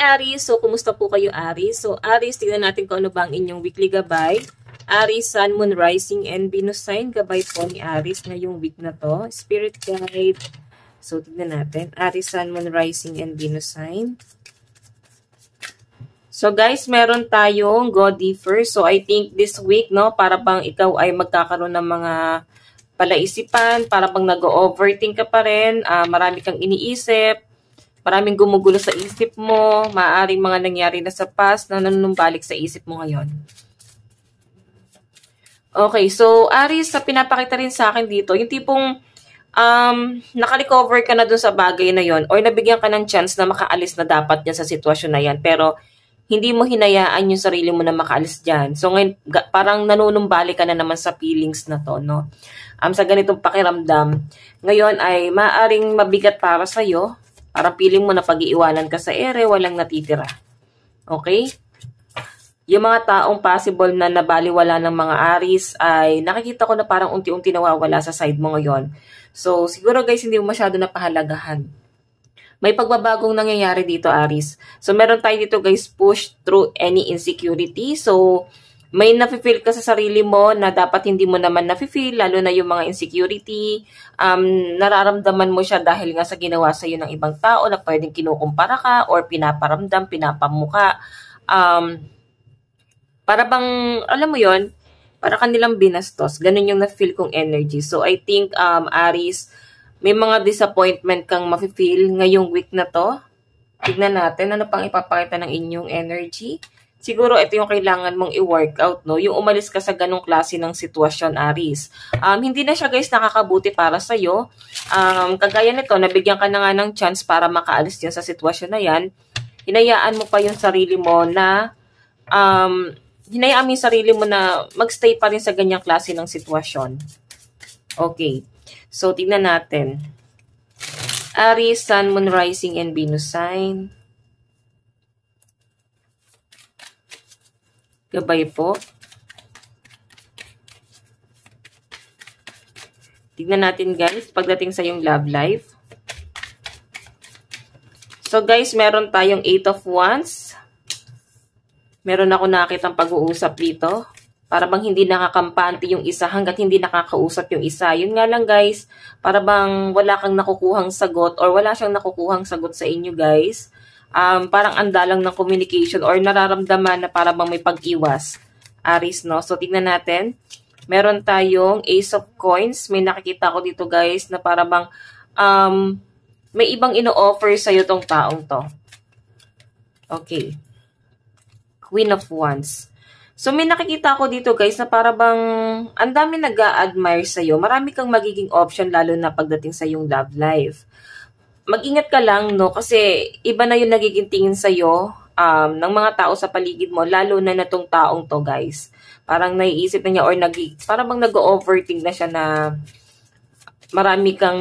Aries! So, kumusta po kayo, Aries? So, Aries, tignan natin kung ano ba ang inyong weekly gabay. Aries, Sun, Moon, Rising, and Venus sign. Gabay po ni Aries ngayong week na to. Spirit guide. So, tignan natin. Aries, Sun, Moon, Rising, and Venus sign. So, guys, meron tayong go deeper. So, I think this week, no, para bang ikaw ay magkakaroon ng mga palaisipan, para bang nag-overthink ka pa rin, marami kang iniisip, maraming gumugulo sa isip mo, maaaring mga nangyari na sa past na nanunumbalik sa isip mo ngayon. Okay, so Aries, sa pinapakita rin sa akin dito, yung tipong naka-recover ka na dun sa bagay na yon or nabigyan ka ng chance na makaalis na dapat dyan sa sitwasyon na yan, pero hindi mo hinayaan yung sarili mo na makaalis dyan. So ngayon, parang nanunumbalik ka na naman sa feelings na to, no? Sa ganitong pakiramdam, ngayon ay maaaring mabigat para sa'yo. Parang feeling mo na pag-iiwanan ka sa ere, walang natitira. Okay? Yung mga taong possible na nabaliwala ng mga Aries ay nakikita ko na parang unti-unti nawawala sa side mo ngayon. So, siguro guys, hindi mo masyado napahalagahan. May pagbabagong nangyayari dito, Aries. So, meron tayo dito guys, push through any insecurity. So, may nafe-feel ka sa sarili mo na dapat hindi mo naman nafe-feel, lalo na yung mga insecurity. Nararamdaman mo siya dahil nga sa ginawa sa iyo ng ibang tao na pwedeng kinukumpara ka or pinaparamdam, pinapamuka. Para bang, alam mo yon, para kanilang binastos. Ganun yung na-feel kong energy. So, I think, Aries, may mga disappointment kang mafe-feel ngayong week na to. Tignan natin, ano pang ipapakita ng inyong energy. Siguro ito yung kailangan mong i-workout, no? Yung umalis ka sa ganong klase ng sitwasyon, Aries. Hindi na siya guys nakakabuti para sa'yo. Kagaya nito, nabigyan ka na nga ng chance para makaalis yan sa sitwasyon na yan. Hinayaan mo pa yung sarili mo na, magstay pa rin sa ganyang klase ng sitwasyon. Okay. So, tignan natin. Aries, Sun, Moon, Rising, and Venus sign. Gabay po. Tignan natin guys, pagdating sa yung love life. So guys, meron tayong 8 of Wands. Meron ako nakitang pag-uusap dito. Para bang hindi nakakampante yung isa hanggat hindi nakakausap yung isa. Yun nga lang guys, para bang wala kang nakukuhang sagot or wala siyang nakukuhang sagot sa inyo guys. Parang andalang ng communication or nararamdaman na para bang may pag-iwas. Aries, no? So, tignan natin. Meron tayong Ace of Coins. May nakikita ko dito, guys, na para bang may ibang ino-offer sa'yo tong taong to. Okay. Queen of Wands. So, may nakikita ko dito, guys, na para bang ang dami nag-a-admire sa'yo. Marami kang magiging option, lalo na pagdating sa yung love life. Mag-ingat ka lang, no? Kasi iba na yung nagiging tingin sa'yo ng mga tao sa paligid mo, lalo na natong taong to, guys. Parang naiisip na niya or parang bang nag-overthink na siya na marami kang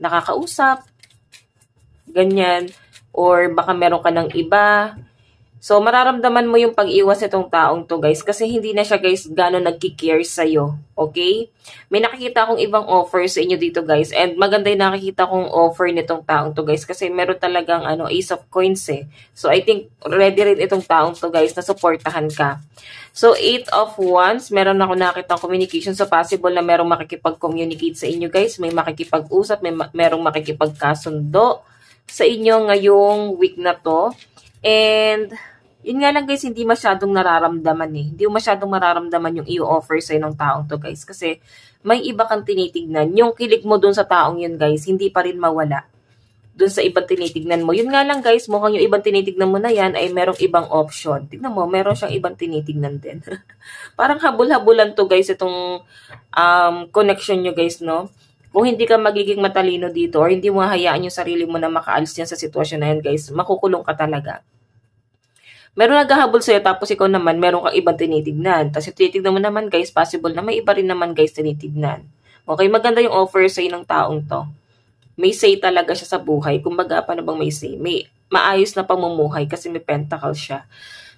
nakakausap, ganyan, or baka meron ka ng iba. So, mararamdaman mo yung pag-iwas itong taong to, guys. Kasi hindi na siya, guys, gano'n nagkikare sa'yo. Okay? May nakikita akong ibang offer sa inyo dito, guys. And maganda yung nakikita kong offer nitong taong to, guys. Kasi meron talagang Ace of Coins, eh. So, I think ready rin itong taong to, guys, na supportahan ka. So, 8 of Wands. Meron ako nakitang communication. So, possible na merong makikipag-communicate sa inyo, guys. May makikipag-usap. Merong makikipagkasundo sa inyo ngayong week na to. And, yun nga lang guys, hindi masyadong nararamdaman eh. Hindi mo masyadong mararamdaman yung i-offer sa'yo ng taong to guys. Kasi, may iba kang tinitignan. Yung kilig mo dun sa taong yun guys, hindi pa rin mawala. Dun sa ibang tinitignan mo. Yun nga lang guys, mukhang yung ibang tinitignan mo na yan ay merong ibang option. Tignan mo, meron siyang ibang tinitignan din. Parang habol-habulan to guys, itong connection nyo guys, no? Kung hindi ka magiging matalino dito or hindi mo hayaan yung sarili mo na makaalis yan sa sitwasyon na yan, guys, makukulong ka talaga. Meron naghahabol sa'yo tapos ikaw naman, meron kang ibang tinitignan. Tapos tinitignan mo naman, guys, possible na may iba rin naman, guys, tinitignan. Okay, maganda yung offer sa'yo ng taong to. May say talaga siya sa buhay. Kumbaga, paano bang may say? May maayos na pamumuhay kasi may pentacle siya.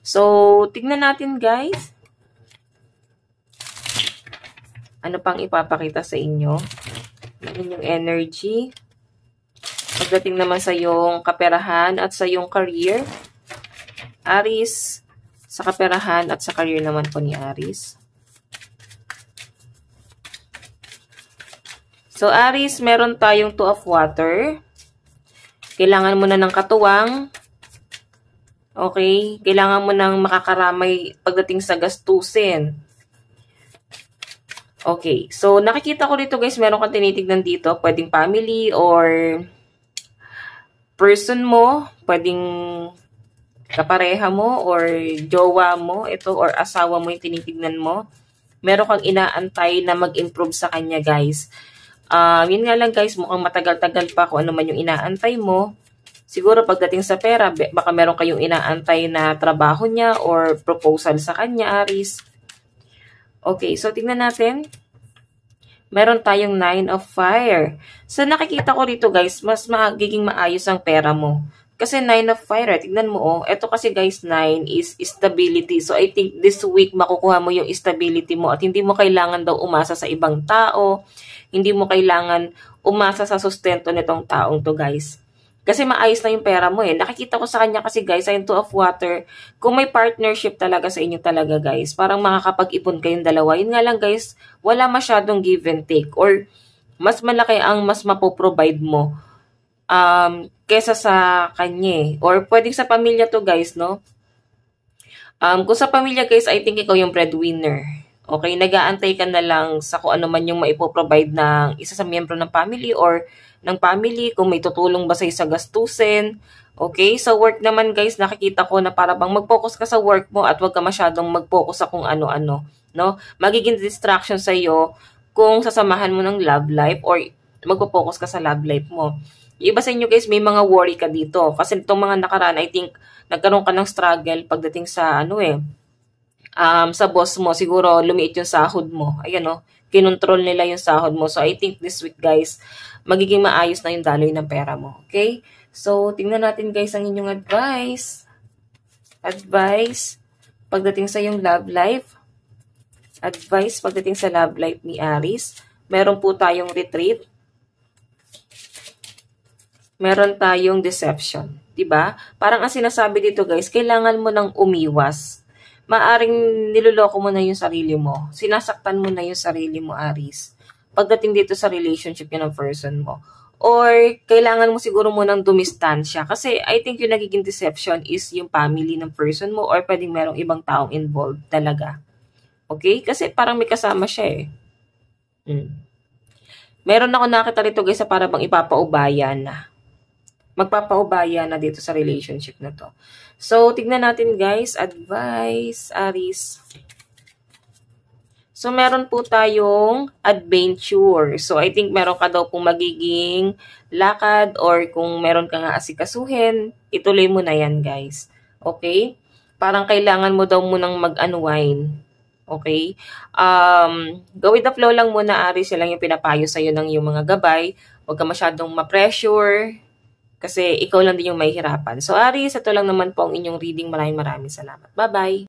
So, tignan natin, guys. Ano pang ipapakita sa inyo? Yung energy. Pagdating naman sa yung kaperahan at sa yung career. Aries, sa kaperahan at sa career naman po ni Aries. So, Aries, meron tayong 2 of water. Kailangan mo na ng katuwang. Okay? Kailangan mo nang makakaramay pagdating sa gastusin. Okay. So, nakikita ko dito guys, meron kang tinitignan dito. Pwedeng family or person mo. Pwedeng kapareha mo or jowa mo. Ito or asawa mo yung tinitignan mo. Meron kang inaantay na mag-improve sa kanya guys. Yun nga lang guys, mukhang matagal-tagal pa kung ano man yung inaantay mo. Siguro pagdating sa pera, baka meron kayong inaantay na trabaho niya or proposal sa kanya, Aries. Okay, so tingnan natin. Meron tayong 9 of fire. So nakikita ko dito guys, mas magiging maayos ang pera mo. Kasi 9 of fire, tignan mo oh. Ito kasi guys, 9 is stability. So I think this week makukuha mo yung stability mo at hindi mo kailangan daw umasa sa ibang tao. Hindi mo kailangan umasa sa sustento nitong taong to guys. Kasi maayos na yung pera mo eh. Nakikita ko sa kanya kasi guys, ay 2 of water. Kung may partnership talaga sa inyo talaga guys, parang makakapag-ipon kayong dalawa. Yun nga lang guys, wala masyadong give and take. Or mas malaki ang mas mapoprovide mo kesa sa kanya eh. Or pwedeng sa pamilya to guys, no? Kung sa pamilya guys, I think ikaw yung breadwinner. Okay, nag-aantay ka na lang sa kung ano man yung maipoprovide ng isa sa miyembro ng family or ng family, kung may tutulong ba sa'yo sa gastusin. Okay, sa work naman guys, nakikita ko na para bang mag-focus ka sa work mo at wag ka masyadong mag-focus sa kung ano-ano. No? Magiging distraction sa'yo kung sasamahan mo ng love life or magpo-focus ka sa love life mo. Yung iba sa inyo guys, may mga worry ka dito. Kasi itong mga nakaraan, I think, nagkaroon ka ng struggle pagdating sa sa boss mo, siguro lumiit yung sahod mo. Ayan o, kinontrol nila yung sahod mo. So, I think this week, guys, magiging maayos na yung daloy ng pera mo. Okay? So, tingnan natin, guys, ang inyong advice. Advice pagdating sa yung love life. Advice pagdating sa love life ni Aries. Meron po tayong retreat. Meron tayong deception. Diba? Parang ang sinasabi dito, guys, kailangan mo nang umiwas. Maaring niloloko mo na yung sarili mo. Sinasaktan mo na yung sarili mo, Aries. Pagdating dito sa relationship yun ng person mo. Or, kailangan mo siguro munang dumistansya. Kasi, I think yung nagiging deception is yung family ng person mo or pwedeng merong ibang taong involved talaga. Okay? Kasi parang may kasama siya eh. Meron ako nakita rito guys sa para bang ipapaubaya na. Magpapaubaya na dito sa relationship na to. So, tignan natin guys. Advice, Aries. So, meron po tayong adventure. So, I think meron ka daw pong magiging lakad or kung meron ka nga asikasuhin, ituloy mo na yan guys. Okay? Parang kailangan mo daw munang mag-unwind. Okay? Go with the flow lang muna, Aries. Yan lang yung pinapayo sa'yo ng yung mga gabay. Huwag ka masyadong ma-pressure. Kasi ikaw lang din yung mahihirapan. So, Aries, ito lang naman po ang inyong reading. Maraming salamat. Bye-bye!